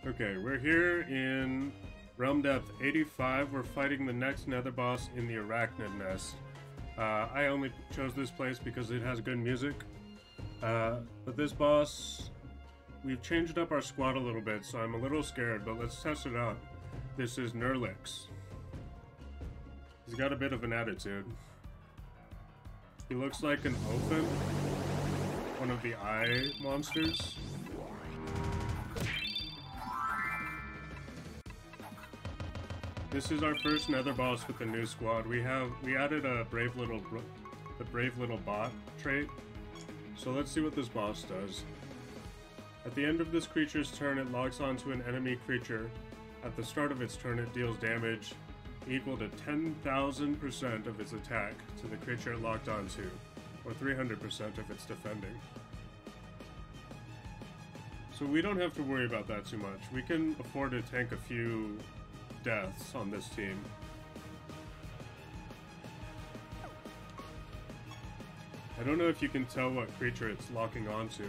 Okay, we're here in Realm Depth 85. We're fighting the next Nether boss in the Arachnid Nest. I only chose this place because it has good music. But this boss, we've changed up our squad a little bit, so I'm a little scared, but let's test it out. This is Nerlyx. He's got a bit of an attitude. He looks like an open, one of the eye monsters. This is our first Nether boss with the new squad. We added a the brave little bot trait. So let's see what this boss does. At the end of this creature's turn, it locks onto an enemy creature. At the start of its turn, it deals damage equal to 10,000% of its attack to the creature it locked onto, or 300% if it's defending. So we don't have to worry about that too much. We can afford to tank a few deaths on this team. I don't know if you can tell what creature it's locking onto.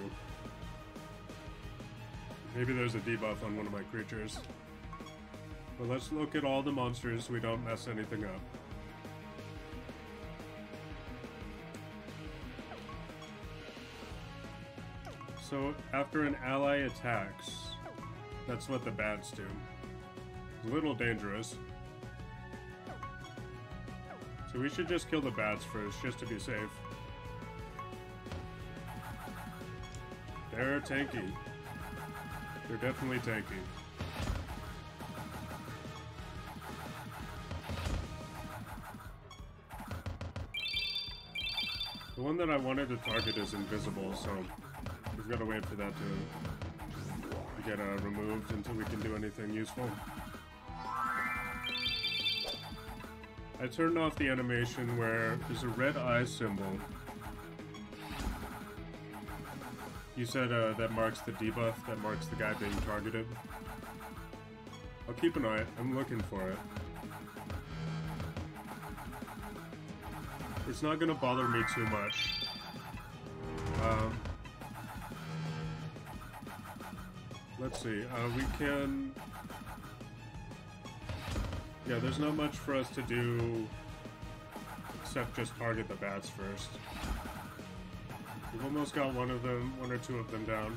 Maybe there's a debuff on one of my creatures. But let's look at all the monsters so we don't mess anything up. So after an ally attacks, that's what the bats do. A little dangerous. So we should just kill the bats first, just to be safe. They're tanky. They're definitely tanky. The one that I wanted to target is invisible, so we've got to wait for that to get removed until we can do anything useful. I turned off the animation where there's a red eye symbol. You said that marks the debuff, that marks the guy being targeted. I'll keep an eye, I'm looking for it. It's not gonna bother me too much. Let's see, we can... Yeah, there's not much for us to do except just target the bats first. We've almost got one or two of them down.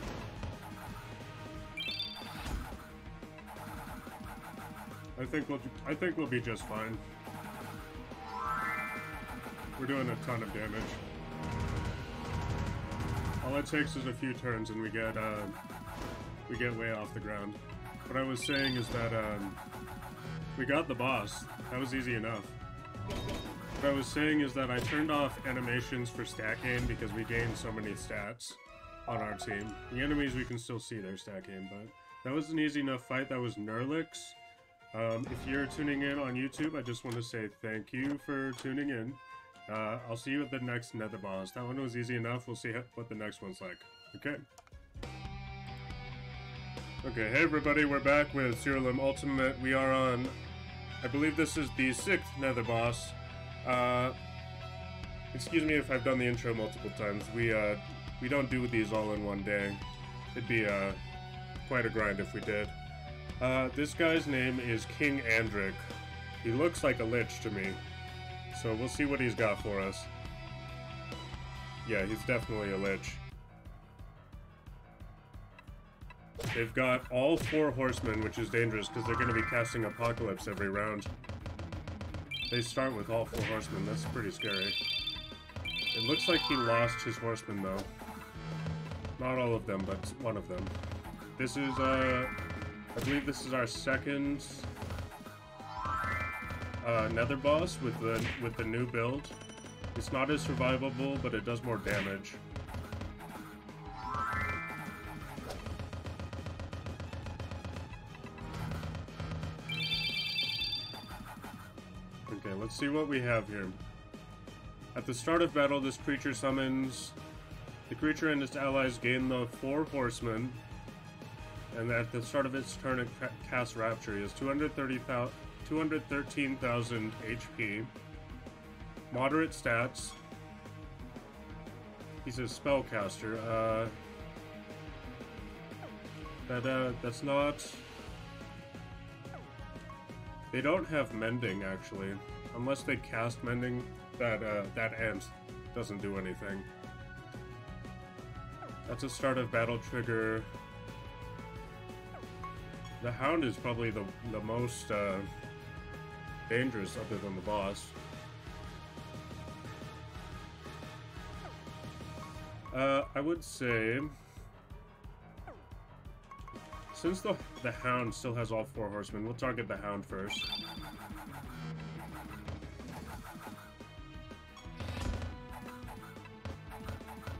I think we'll be just fine. We're doing a ton of damage. All it takes is a few turns and we get way off the ground. What I was saying is that we got the boss. That was easy enough. What I was saying is that I turned off animations for stat gain because we gained so many stats on our team. The enemies, we can still see their stat gain, but that was an easy enough fight. That was Nerlyx. If you're tuning in on YouTube, I just want to say thank you for tuning in. I'll see you at the next Nether boss. That one was easy enough. We'll see what the next one's like. Okay. Okay, hey everybody, we're back with Siralim Ultimate. We are on... I believe this is the 6th Nether boss. Excuse me if I've done the intro multiple times. We don't do these all in one day. It'd be quite a grind if we did. This guy's name is King Andrick. He looks like a lich to me. So we'll see what he's got for us. Yeah, he's definitely a lich. They've got all 4 horsemen, which is dangerous because they're going to be casting Apocalypse every round. They start with all 4 horsemen, that's pretty scary. It looks like he lost his horsemen though. Not all of them, but one of them. This is, I believe this is our second Nether boss with the new build. It's not as survivable, but it does more damage. Okay, let's see what we have here. At the start of battle, this creature summons... The creature and its allies gain the 4 horsemen, and at the start of its turn it casts Rapture. He has 213,000 HP. Moderate stats. He's a spellcaster. That's not... They don't have mending, actually. Unless they cast mending, that ant doesn't do anything. That's a start of battle trigger. The Hound is probably the most dangerous other than the boss. I would say... Since the Hound still has all 4 horsemen, we'll target the Hound first.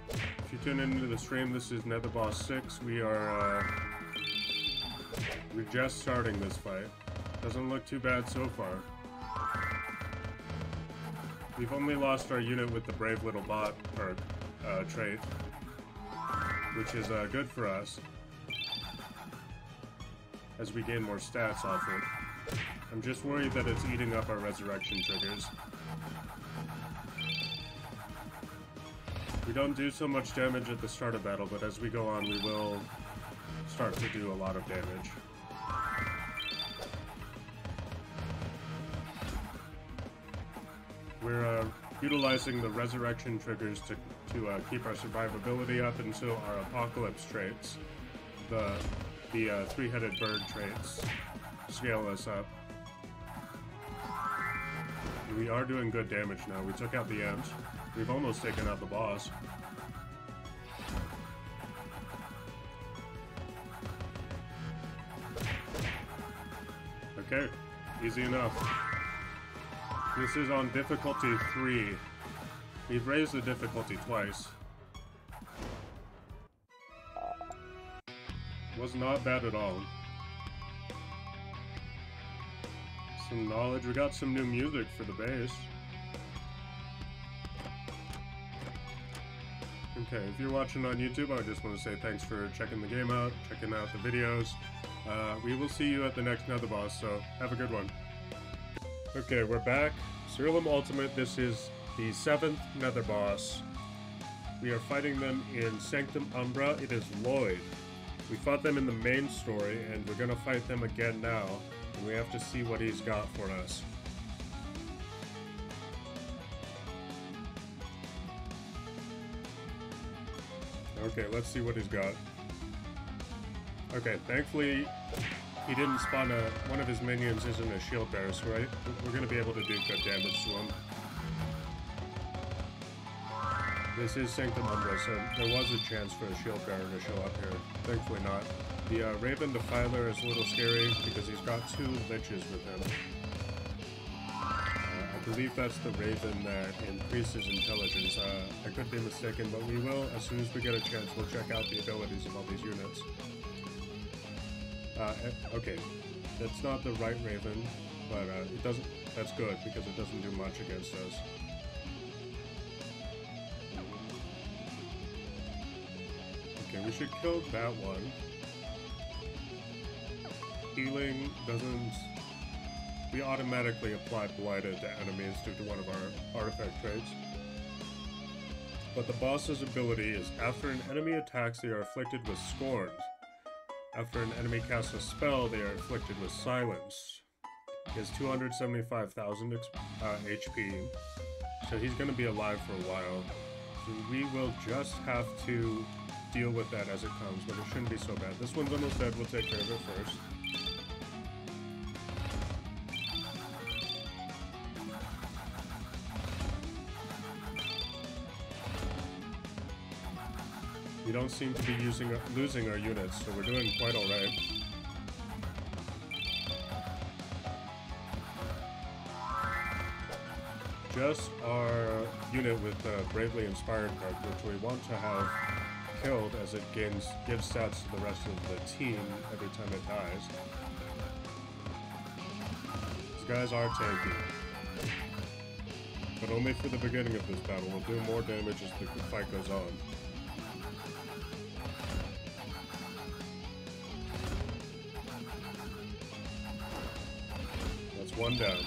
If you tune into the stream, this is Nether Boss 6. We're just starting this fight. Doesn't look too bad so far. We've only lost our unit with the Brave Little Bot perk trait, which is good for us, as we gain more stats off it. I'm just worried that it's eating up our resurrection triggers. We don't do so much damage at the start of battle, but as we go on, we will start to do a lot of damage. We're utilizing the resurrection triggers to keep our survivability up until our apocalypse traits, the 3-headed bird traits, scale us up. We are doing good damage now. We took out the ant. We've almost taken out the boss. Okay, easy enough. This is on difficulty 3. We've raised the difficulty twice. Was not bad at all. Some knowledge. We got some new music for the base. Okay, if you're watching on YouTube, I just want to say thanks for checking the game out, checking out the videos. We will see you at the next Nether Boss, so have a good one. Okay, we're back. Siralim Ultimate, this is the 7th Nether Boss. We are fighting them in Sanctum Umbra. It is Loid. We fought them in the main story, and we're gonna fight them again now, and we have to see what he's got for us. Okay, let's see what he's got. Okay, thankfully he didn't spawn one of his minions isn't a shield bearer, so we're gonna be able to do good damage to him. This is Sanctum Umbra, so there was a chance for a shield bearer to show up here. Thankfully not. The Raven Defiler is a little scary because he's got 2 liches with him. I believe that's the Raven that increases intelligence. I could be mistaken, but we will, as soon as we get a chance, we'll check out the abilities of all these units. Okay, that's not the right Raven, but it doesn't. That's good because it doesn't do much against us. Okay, we should kill that one. Healing doesn't... We automatically apply Blighted to enemies due to one of our artifact traits. But the boss's ability is, after an enemy attacks, they are afflicted with Scorn. After an enemy casts a spell, they are afflicted with Silence. He has 275,000 HP, so he's going to be alive for a while. So we will just have to deal with that as it comes, but it shouldn't be so bad. This one's almost dead, we'll take care of it first. We don't seem to be losing our units, so we're doing quite alright. Just our unit with Bravely Inspired card, which we want to have killed as it gives stats to the rest of the team every time it dies. These guys are tanky, but only for the beginning of this battle. We'll do more damage as the fight goes on. That's one down.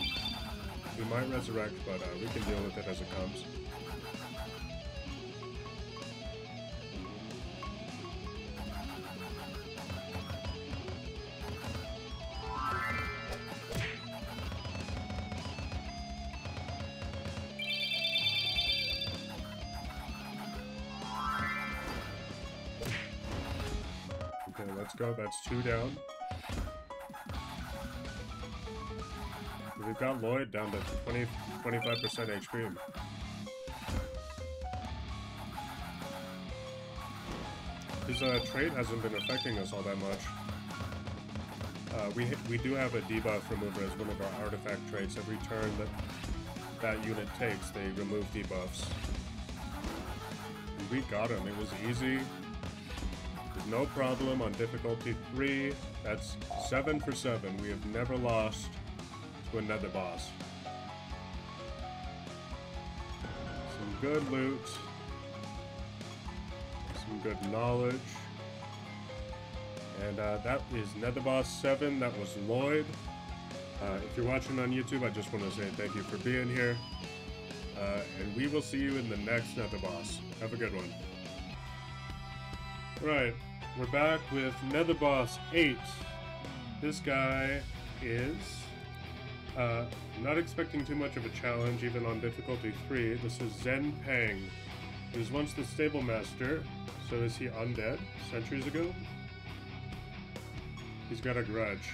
We might resurrect, but we can deal with it as it comes. Let's go. That's 2 down. We've got Loid down to 25% HP. His trait hasn't been affecting us all that much. We do have a debuff remover as one of our artifact traits. Every turn that unit takes, they remove debuffs. And we got him. It was easy. There's no problem on difficulty 3. That's 7 for 7. We have never lost to a Nether boss. Some good loot. Some good knowledge. And that is Nether Boss 7. That was Loid. If you're watching on YouTube, I just want to say thank you for being here. And we will see you in the next Nether Boss. Have a good one. Right, we're back with Nether Boss 8. This guy is... not expecting too much of a challenge, even on difficulty 3. This is Zenpang. He was once the stable master. So is he undead? Centuries ago? He's got a grudge.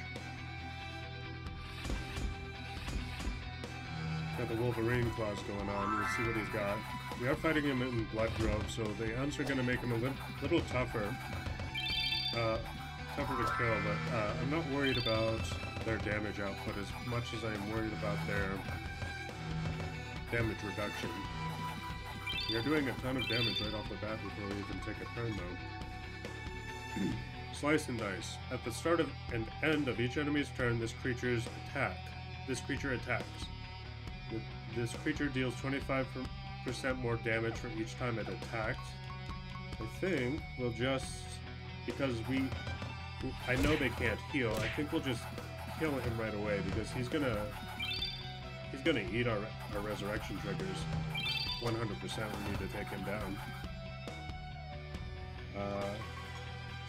Got the Wolverine claws going on. Let's see what he's got. We are fighting him in Blood Grove, so the ants are going to make him a little tougher. Tougher to kill, but I'm not worried about their damage output as much as I'm worried about their damage reduction. We are doing a ton of damage right off the bat before we even take a turn, though. Slice and dice. At the start of and end of each enemy's turn, this creature attacks. This creature deals 25% more damage for each time it attacks. I think we'll just, because I know they can't heal, I think we'll just kill him right away, because he's gonna eat our resurrection triggers. 100% we need to take him down.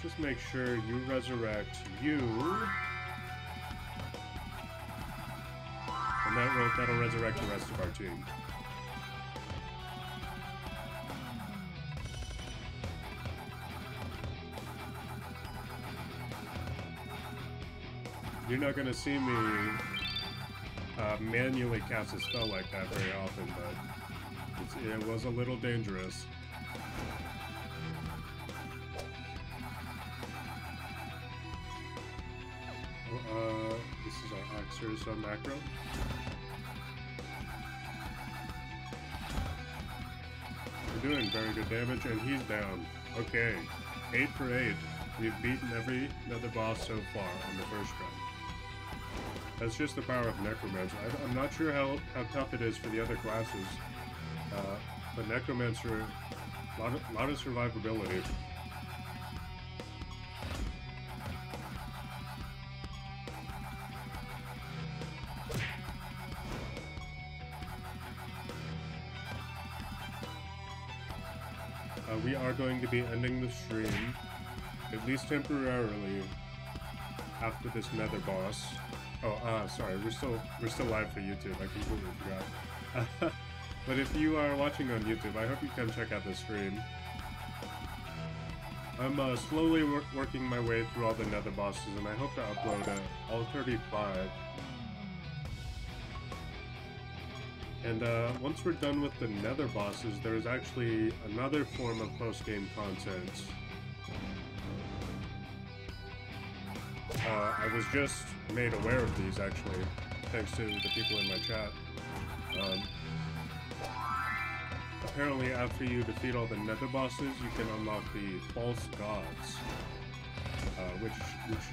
Just make sure you resurrect you. And that'll resurrect the rest of our team. You're not going to see me manually cast a spell like that very often, but it was a little dangerous. This is our Axers on macro. We're doing very good damage, and he's down. Okay, 8 for 8. We've beaten every Nether boss so far on the first run. That's just the power of Necromancer. I'm not sure how tough it is for the other classes, but Necromancer, a lot of survivability. We are going to be ending the stream, at least temporarily, after this Nether boss. Oh, sorry, we're still live for YouTube. I completely forgot. But if you are watching on YouTube, I hope you can check out the stream. I'm slowly working my way through all the Nether bosses, and I hope to upload all 35. And once we're done with the Nether bosses, there's actually another form of post-game content. I was just made aware of these, actually, thanks to the people in my chat. Apparently, after you defeat all the Nether bosses, you can unlock the False Gods, which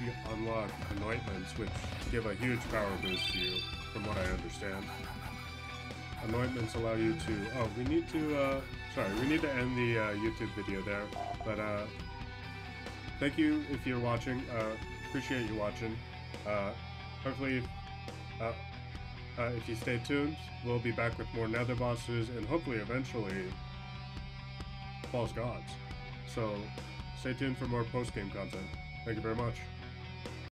you unlock anointments, which give a huge power boost to you, from what I understand. Anointments allow you to... Oh, we need to... sorry, we need to end the YouTube video there. But, thank you if you're watching. Appreciate you watching. Hopefully, if you stay tuned, we'll be back with more Nether bosses and hopefully eventually False Gods. So, stay tuned for more post-game content. Thank you very much.